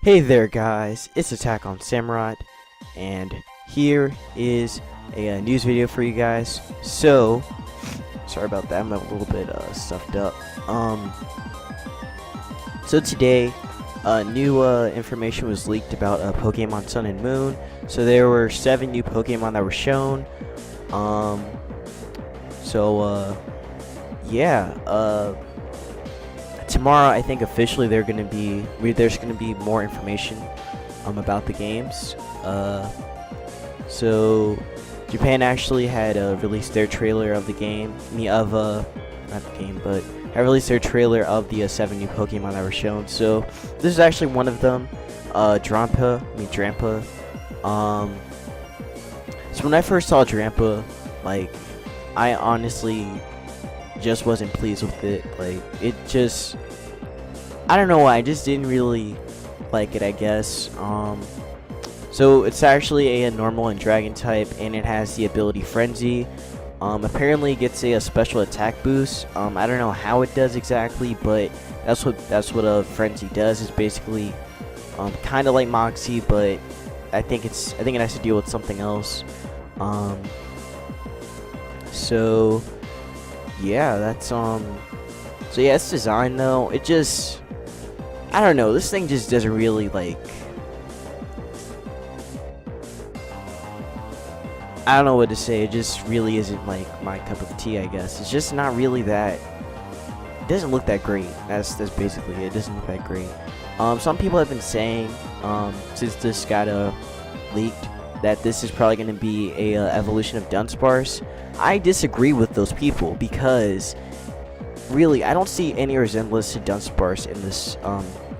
Hey there guys, it's Attack on Samurott, and here is a news video for you guys. So, sorry about that, I'm a little bit stuffed up. So today, new information was leaked about Pokemon Sun and Moon. So there were 7 new Pokemon that were shown. Tomorrow I think officially there's gonna be more information about the games. So Japan actually had released their trailer of the game. Not the game, but had released their trailer of the 7 new Pokemon that were shown. So this is actually one of them. Drampa. So when I first saw Drampa, like, I honestly just wasn't pleased with it. Like, it just, I don't know why, I just didn't really like it, I guess. So it's actually a normal and dragon type, and it has the ability Frenzy. Apparently it gets a special attack boost. I don't know how it does exactly, but that's what a Frenzy does. Is basically kind of like Moxie, but I think it has to deal with something else. So yeah, that's so yeah, it's design though. It just, I don't know, this thing just doesn't really, like, I don't know what to say. It just really isn't like my cup of tea, I guess. It's just not really that, it doesn't look that great. That's basically it. It doesn't look that great. Some people have been saying since this got leaked that this is probably going to be a evolution of Dunsparce. I disagree with those people because really I don't see any resemblance to Dunsparce in this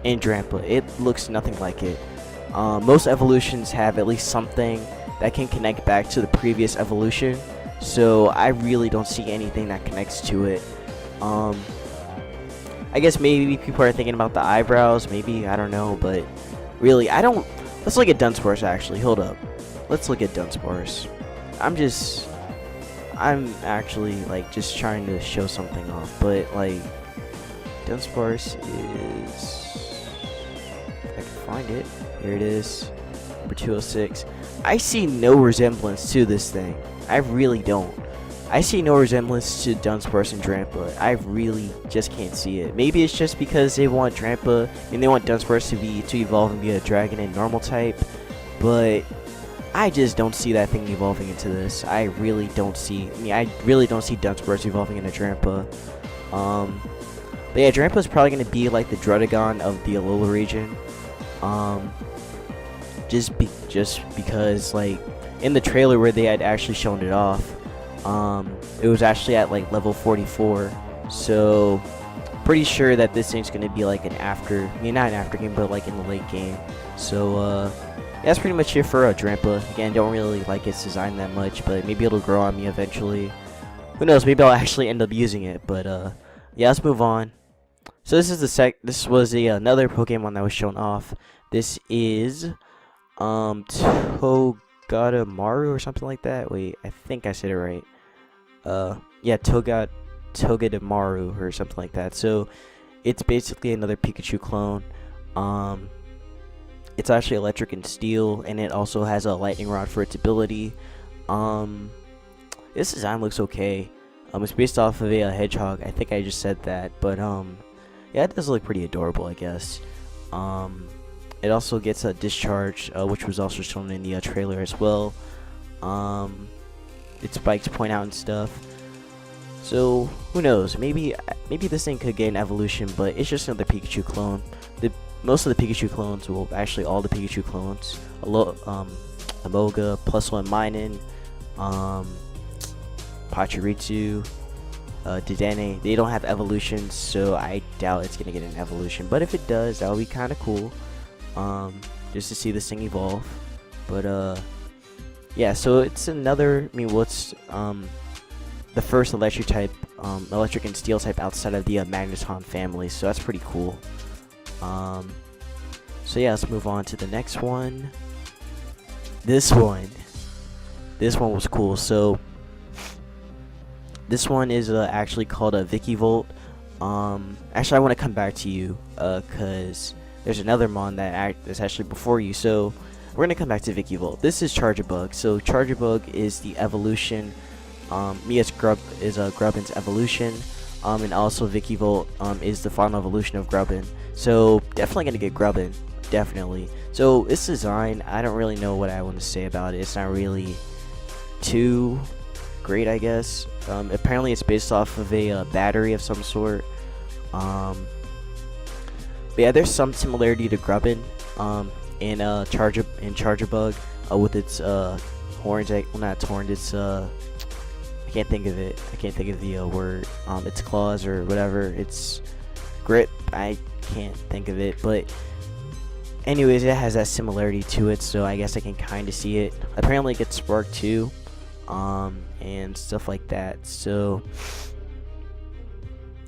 in Drampa. It looks nothing like it. Most evolutions have at least something that can connect back to the previous evolution, so I really don't see anything that connects to it. I guess maybe people are thinking about the eyebrows, maybe, I don't know, but really I don't. Let's look at Dunsparce actually. Hold up. Let's look at Dunsparce. I'm actually like just trying to show something off, but like Dunsparce is, if I can find it, here it is, number 206. I see no resemblance to this thing. I really don't. I see no resemblance to Dunsparce and Drampa. I really just can't see it. Maybe it's just because they want Drampa and they want Dunsparce to evolve and be a dragon and normal type, but I just don't see that thing evolving into this. I really don't see Dunsparce evolving into Drampa. But yeah, Drampa is probably going to be like the Druddigon of the Alola region. Just because, like, in the trailer where they had actually shown it off, it was actually at like level 44. So pretty sure that this thing's going to be like not an after game, but like in the late game. So that's pretty much it for Drampa. Again, don't really like its design that much, but maybe it'll grow on me eventually. Who knows? Maybe I'll actually end up using it. But yeah, let's move on. So this was another Pokemon that was shown off. This is Togedemaru or something like that. Wait, I think I said it right. Yeah, Togedemaru or something like that. So it's basically another Pikachu clone. It's actually electric and steel, and it also has a lightning rod for its ability. This design looks okay. It's based off of a hedgehog. I think I just said that, but yeah, it does look pretty adorable, I guess. It also gets a discharge, which was also shown in the trailer as well. Its spikes point out and stuff. So who knows? Maybe this thing could get an evolution, but it's just another Pikachu clone. Most of the Pikachu clones, well, actually all the Pikachu clones, Amoga, +1 Minun, Pachirisu, Dedenne, they don't have evolutions, so I doubt it's gonna get an evolution. But if it does, that would be kind of cool, just to see this thing evolve. But yeah, so it's another. I mean, what's the first electric type, electric and steel type outside of the Magneton family, so that's pretty cool. So yeah, let's move on to the next one. This one was cool. So this one is actually called a Vicky Volt. Actually, I want to come back to you, cause there's another mon that's actually before you. So we're gonna come back to Vikavolt. This is Charjabug. So Charjabug is the evolution. Mia's Grub is Grubbin's evolution. And also Vikavolt is the final evolution of Grubbin. So definitely gonna get Grubbin, definitely. So this design, I don't really know what I want to say about it. It's not really too great, I guess. Apparently it's based off of a battery of some sort. But yeah, there's some similarity to Grubbin in Charjabug with its horns. Well, not horns. It's I can't think of it. I can't think of the word. Its claws or whatever. Its grip. I can't think of it. But anyways, it has that similarity to it. So I guess I can kind of see it. Apparently it gets Spark too. And stuff like that. So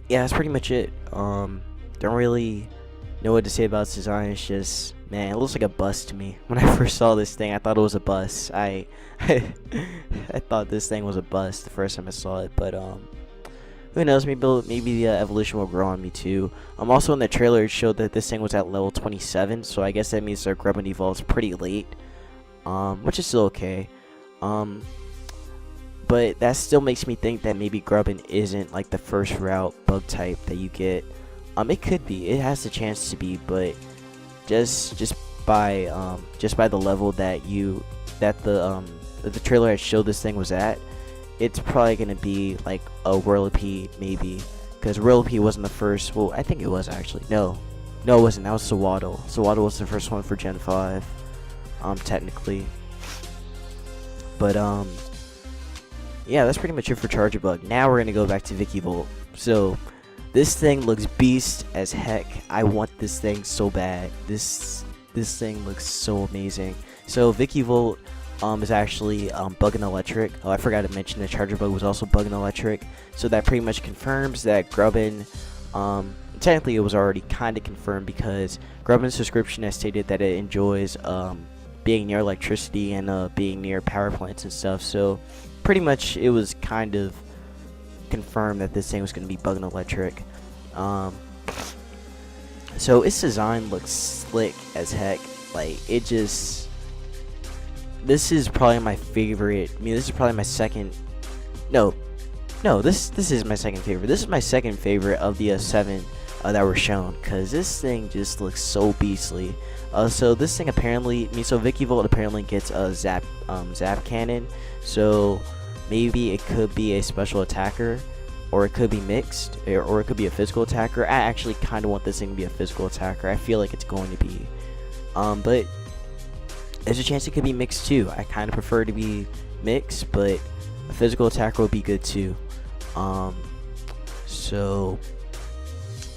yeah, that's pretty much it. Don't really know what to say about this design. It's just, man, it looks like a bus to me. When I first saw this thing, I thought it was a bus. I thought this thing was a bus the first time I saw it, but who knows? Maybe the evolution will grow on me too. Also in the trailer, it showed that this thing was at level 27, so I guess that means their Grubbin evolves pretty late, which is still okay. But that still makes me think that maybe Grubbin isn't like the first route bug type that you get. It could be. It has the chance to be, but just by the level that the trailer had showed this thing was at, it's probably gonna be like a Whirlipede maybe, because Whirlipede wasn't the first. Well, I think it was actually. No, it wasn't. That was Sawaddle. Sawaddle was the first one for Gen 5, technically. But yeah, that's pretty much it for Charjabug. Now we're gonna go back to Vikavolt. So this thing looks beast as heck. I want this thing so bad. This thing looks so amazing. So Vikavolt is actually bug and electric. Oh, I forgot to mention that Charjabug was also bug and electric. So that pretty much confirms that Grubbin. Technically, it was already kind of confirmed because Grubbin's description has stated that it enjoys being near electricity and being near power plants and stuff. So pretty much it was kind of confirmed that this thing was going to be bug and electric. So its design looks slick as heck. Like, it just, this is probably my favorite. I mean, this is probably my second. No, this is my second favorite. This is my second favorite of the 7 that were shown, because this thing just looks so beastly. So this thing apparently, so Vikavolt apparently gets a zap cannon. So maybe it could be a special attacker, or it could be mixed, or it could be a physical attacker. I actually kind of want this thing to be a physical attacker. I feel like it's going to be. But there's a chance it could be mixed too. I kind of prefer to be mixed, but a physical attacker would be good too. So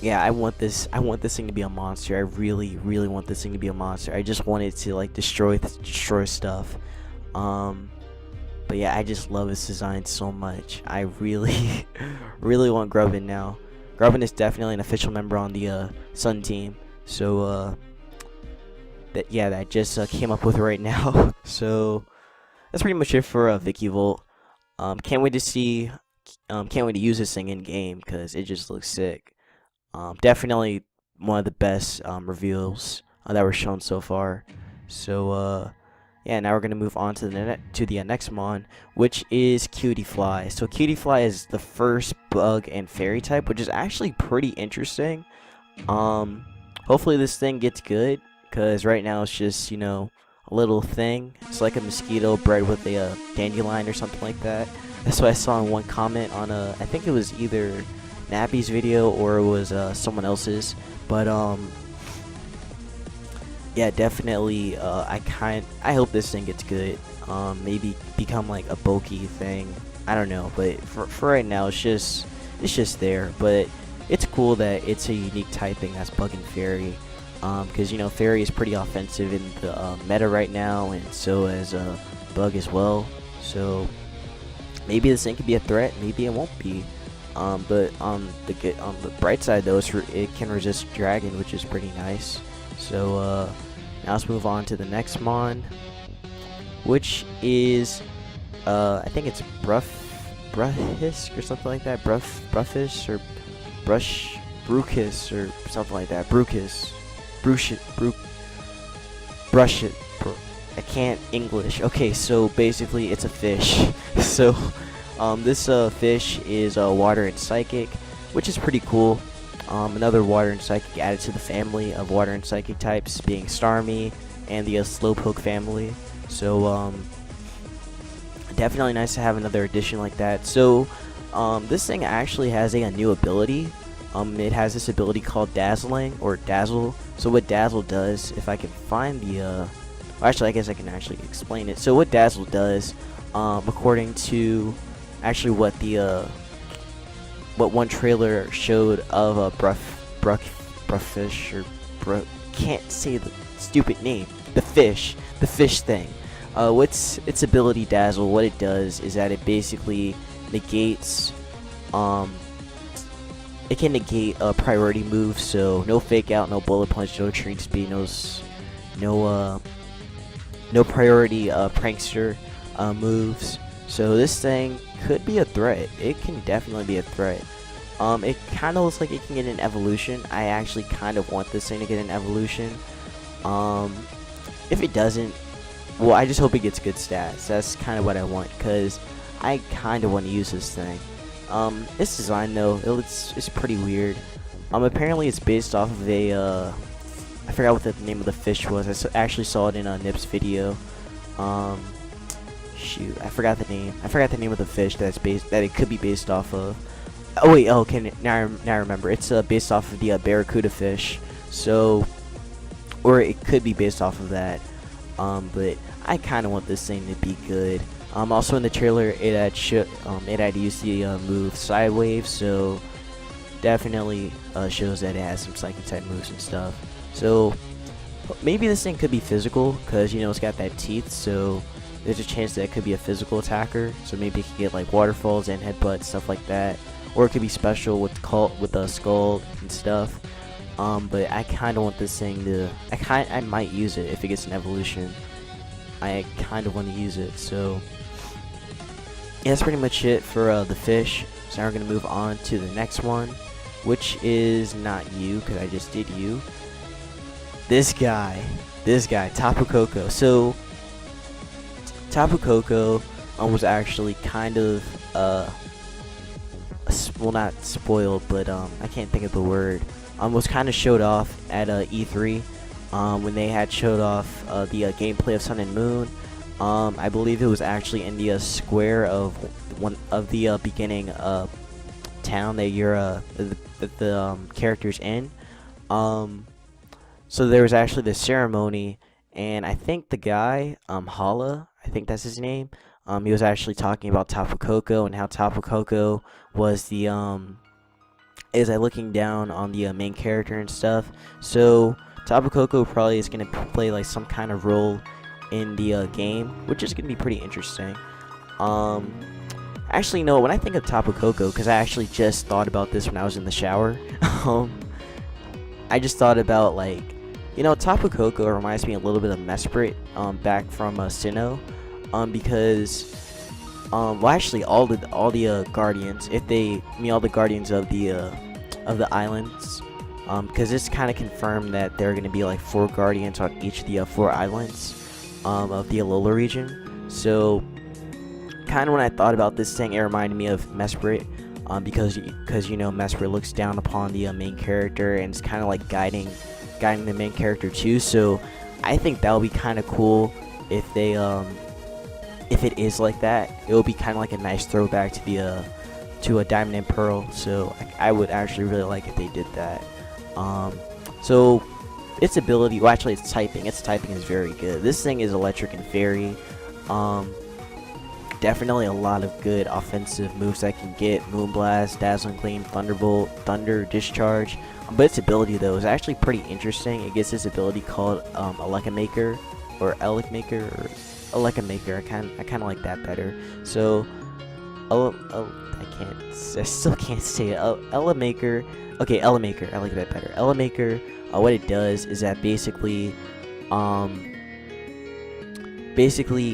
yeah, I want this thing to be a monster. I really want this thing to be a monster. I just want it to like destroy stuff. But yeah, I just love this design so much. I really want Grubbin now. Grubbin is definitely an official member on the Sun team. So that just came up with right now. So that's pretty much it for Vikavolt. Can't wait to use this thing in game because it just looks sick. Definitely one of the best reveals that were shown so far. So yeah, now we're gonna move on to the next mon, which is Cutiefly. So Cutiefly is the first bug and fairy type, which is actually pretty interesting. Hopefully this thing gets good, because right now it's just, a little thing. It's like a mosquito bred with a dandelion or something like that. That's what I saw in one comment on I think it was either Nappy's video or it was someone else's. But yeah, definitely. I hope this thing gets good. Maybe become like a bulky thing. I don't know, but for right now, it's just there. But it's cool that it's a unique typing that's bug and fairy. Because fairy is pretty offensive in the meta right now, and so is bug as well. So maybe this thing could be a threat. Maybe it won't be. But on the bright side though, it can resist dragon, which is pretty nice. So now let's move on to the next mon, which is I think it's Bruhisk or something like that. Bruffish or Bruchis or something like that. Bruchis. brush it. I can't English. Okay, so basically it's a fish. So this fish is water and psychic, which is pretty cool. Another water and psychic added to the family of water and psychic types, being Starmie and the Slowpoke family. So definitely nice to have another addition like that. So this thing actually has a new ability. It has this ability called Dazzling, or Dazzle. So what Dazzle does, if I can find the well, actually I guess I can actually explain it. So what Dazzle does, according to actually what the what one trailer showed of a Brufffish, or can't say the stupid name, the fish thing. What's its ability, Dazzle? What it does is that it basically negates it can negate a priority move, so no fake out, no bullet punch, no train speed, no priority prankster moves. So this thing could be a threat. It can definitely be a threat. It kind of looks like it can get an evolution. I actually kind of want this thing to get an evolution. If it doesn't, well, I just hope it gets good stats. That's kind of what I want, because I kind of want to use this thing. Its design though, it's pretty weird. Apparently it's based off of a I forgot what the name of the fish was. I actually saw it in a Nip's video. Shoot, I forgot the name. I forgot the name of the fish that it could be based off of. Oh wait, oh, okay, now I remember. It's based off of the barracuda fish. So, or it could be based off of that. But I kind of want this thing to be good. Also in the trailer, it had used the move Sidewave, so definitely shows that it has some psychic type moves and stuff. So maybe this thing could be physical, because you know it's got that teeth, so there's a chance that it could be a physical attacker. So maybe it could get like waterfalls and headbutts, stuff like that, or it could be special with the skull and stuff. But I kind of want this thing to. I might use it if it gets an evolution. I kind of want to use it. So yeah, that's pretty much it for the fish. So now we're gonna move on to the next one, which is not you, because I just did you. This guy, Tapu Koko. So Tapu Koko was actually kind of well, not spoiled, but I can't think of the word. Was kind of showed off at E3 when they had showed off the gameplay of Sun and Moon. I believe it was actually in the square of one of the beginning town that you're the characters in. So there was actually this ceremony, and I think the guy Hala, I think that's his name. He was actually talking about Tapu Koko and how Tapu Koko was the is looking down on the main character and stuff. So Tapu Koko probably is gonna play like some kind of role in the game, which is gonna be pretty interesting. Actually, no, when I think of Tapu Koko, because I actually just thought about this when I was in the shower, I just thought about, like, you know, Tapu Koko reminds me a little bit of Mesprit, back from Sinnoh, because well, actually all the guardians, if they all the guardians of the islands, because it's kind of confirmed that there are going to be like 4 guardians on each of the 4 islands of the Alola region. So kind of when I thought about this thing, it reminded me of Mesprit, because you know Mesprit looks down upon the main character and it's kind of like guiding the main character too. So I think that would be kind of cool if they if it is like that. It will be kind of like a nice throwback to a Diamond and Pearl. So I would actually really like if they did that. So its ability, well, actually its typing is very good. This thing is electric and fairy. Definitely a lot of good offensive moves I can get: Moonblast, Dazzling Gleam, Thunderbolt, Thunder, Discharge. But its ability though is actually pretty interesting. It gets this ability called Elekamaker, or Elekamaker, or Elekamaker. I kind of like that better. So I still can't say it. Elemaker. Okay, Elemaker. I like that better. Elemaker. What it does is that basically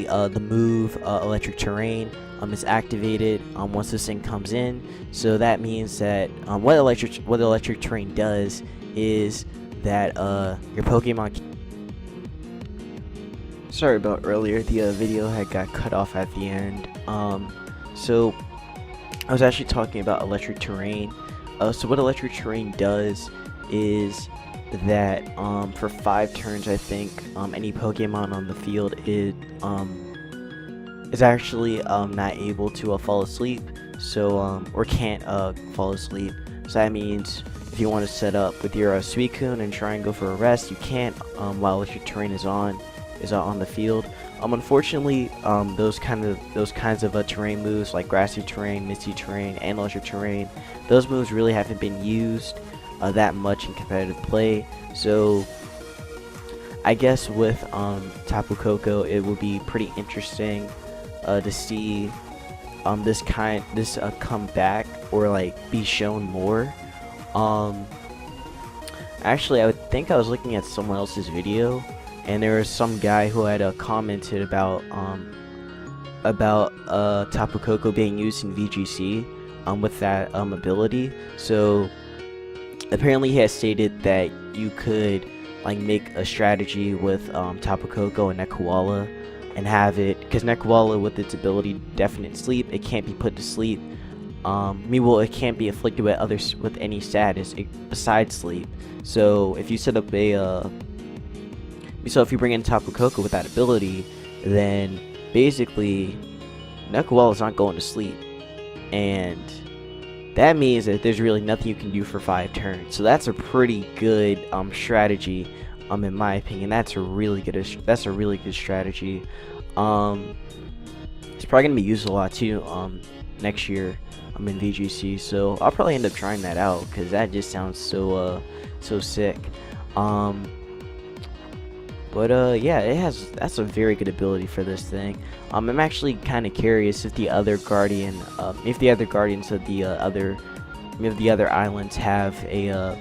the move Electric Terrain is activated once this thing comes in. So that means that what electric terrain does is that your Pokemon. Sorry about earlier, the video had got cut off at the end. So I was actually talking about electric terrain. So what electric terrain does is that for 5 turns, I think any Pokemon on the field is actually not able to fall asleep. So or can't fall asleep. So that means if you want to set up with your Suicune and try and go for a rest, you can't while electric terrain is on the field. Unfortunately, those kinds of terrain moves like grassy terrain, misty terrain, and electric terrain, those moves really haven't been used that much in competitive play. So I guess with Tapu Koko, it will be pretty interesting to see this come back or like be shown more. Actually, I would think I was looking at someone else's video, and there was some guy who had commented about Tapu Koko being used in VGC with that ability. So apparently he has stated that you could like make a strategy with Tapu Koko and Nekawala and have it, because Nekawala with its ability definite sleep, it can't be put to sleep. It can't be afflicted with any status besides sleep. So if you set up so if you bring in Tapu Koko with that ability, then basically Nekawala's not going to sleep, and that means that there's really nothing you can do for 5 turns. So that's a pretty good strategy, in my opinion. That's a really good strategy. It's probably gonna be used a lot too next year in VGC. So I'll probably end up trying that out because that just sounds so sick. Yeah, that's a very good ability for this thing. I'm actually kind of curious if the other guardians of the other islands have a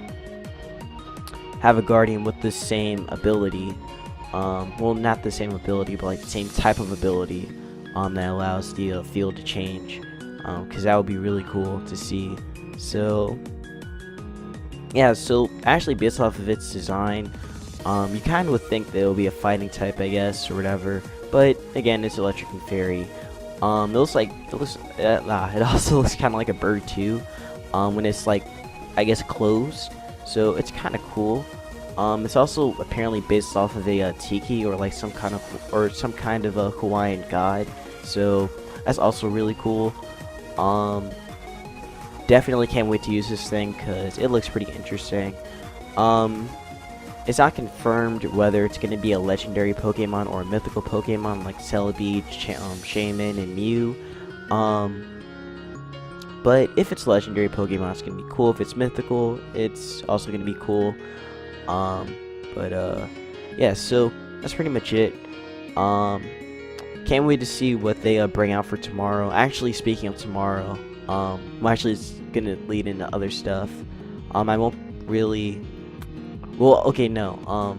guardian with the same ability. Well, not the same ability, but like the same type of ability that allows the field to change. Because that would be really cool to see. So yeah, so actually based off of its design, you kind of would think that it will be a fighting type, I guess, or whatever. But again, it's electric and fairy. It also looks kind of like a bird too, when it's like, I guess, closed. So it's kind of cool. It's also apparently based off of a tiki or like some kind of a Hawaiian god. So that's also really cool. Definitely can't wait to use this thing because it looks pretty interesting. It's not confirmed whether it's going to be a legendary Pokemon or a mythical Pokemon like Celebi, Shaman, and Mew. But if it's legendary Pokemon, it's going to be cool. If it's mythical, it's also going to be cool. Yeah, so that's pretty much it. Can't wait to see what they bring out for tomorrow. Actually, speaking of tomorrow, actually it's going to lead into other stuff. I won't really... Well, okay, no.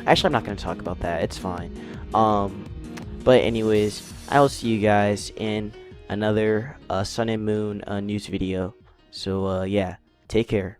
Actually, I'm not going to talk about that. It's fine. But anyways, I will see you guys in another Sun and Moon news video. So, yeah, take care.